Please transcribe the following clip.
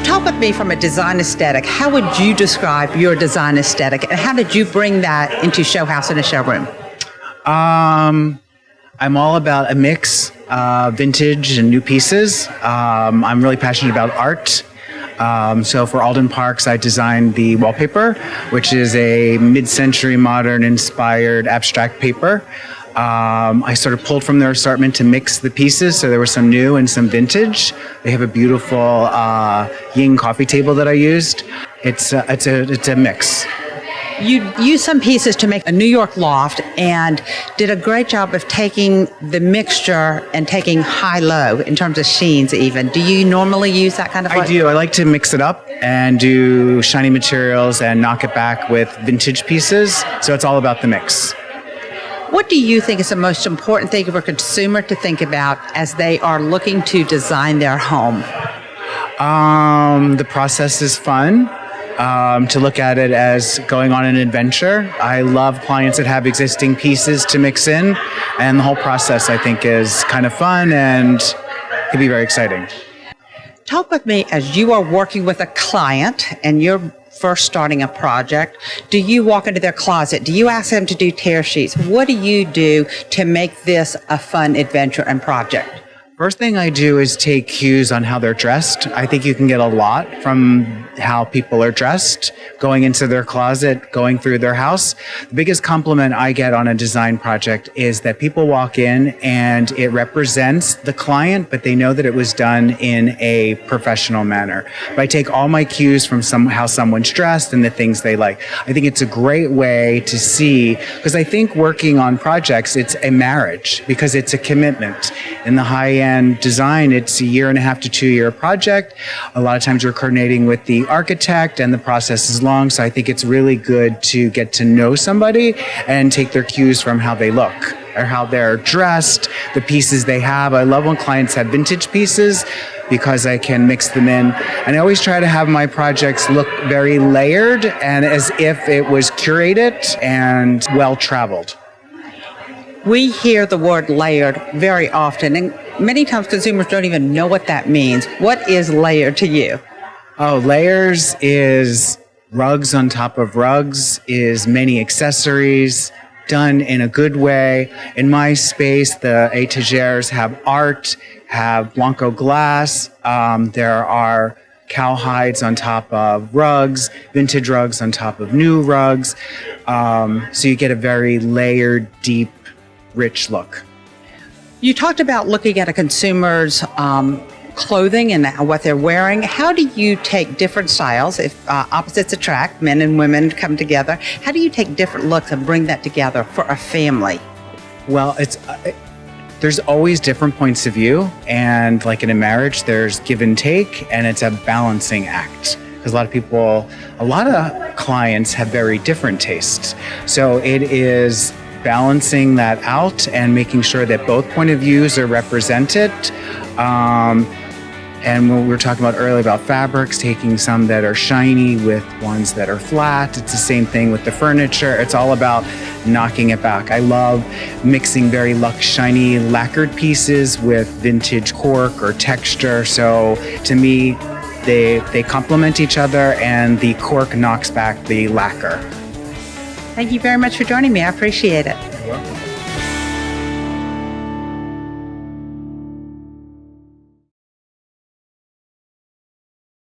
talk with me from a design aesthetic. How would you describe your design aesthetic, and how did you bring that into Showhouse and a showroom? I'm all about a mix, vintage and new pieces. I'm really passionate about art. So for Alden Parkes, I designed the wallpaper, which is a mid-century modern inspired abstract paper. I sort of pulled from their assortment to mix the pieces, so there was some new and some vintage. They have a beautiful Ying coffee table that I used. It's a mix. You used some pieces to make a New York loft and did a great job of taking the mixture and taking high-low in terms of sheens even. Do you normally use that kind of I do. I like to mix it up and do shiny materials and knock it back with vintage pieces. So it's all about the mix. What do you think is the most important thing for a consumer to think about as they are looking to design their home? The process is fun. To look at it as going on an adventure. I love clients that have existing pieces to mix in, and the whole process I think is kind of fun and can be very exciting. Talk with me as you are working with a client and you're first starting a project. Do you walk into their closet? Do you ask them to do tear sheets? What do you do to make this a fun adventure and project? First thing I do is take cues on how they're dressed. I think you can get a lot from how people are dressed, going into their closet, going through their house. The biggest compliment I get on a design project is that people walk in and it represents the client, but they know that it was done in a professional manner. But I take all my cues from how someone's dressed and the things they like. I think it's a great way to see, because I think working on projects, it's a marriage, because it's a commitment. In the high-end design, it's a 1.5 to 2 year project. A lot of times you're coordinating with the architect and the process is long, so I think it's really good to get to know somebody and take their cues from how they look or how they're dressed, the pieces they have. I love when clients have vintage pieces because I can mix them in. And I always try to have my projects look very layered and as if it was curated and well-traveled. We hear the word layered very often, and many times consumers don't even know what that means. What is layered to you? Oh, layers is rugs on top of rugs, is many accessories done in a good way. In my space, the étagères have art, have Blanco glass. There are cowhides on top of rugs, vintage rugs on top of new rugs. So you get a very layered, deep, rich look. You talked about looking at a consumer's clothing and what they're wearing. How do you take different styles, if opposites attract, men and women come together, how do you take different looks and bring that together for a family? Well, there's always different points of view, and like in a marriage, there's give and take, and it's a balancing act. Because a lot of clients have very different tastes. So it is balancing that out and making sure that both point of views are represented. And when we were talking about earlier about fabrics, taking some that are shiny with ones that are flat. It's the same thing with the furniture. It's all about knocking it back. I love mixing very luxe, shiny lacquered pieces with vintage cork or texture. So to me, they complement each other, and the cork knocks back the lacquer. Thank you very much for joining me. I appreciate it. You're welcome.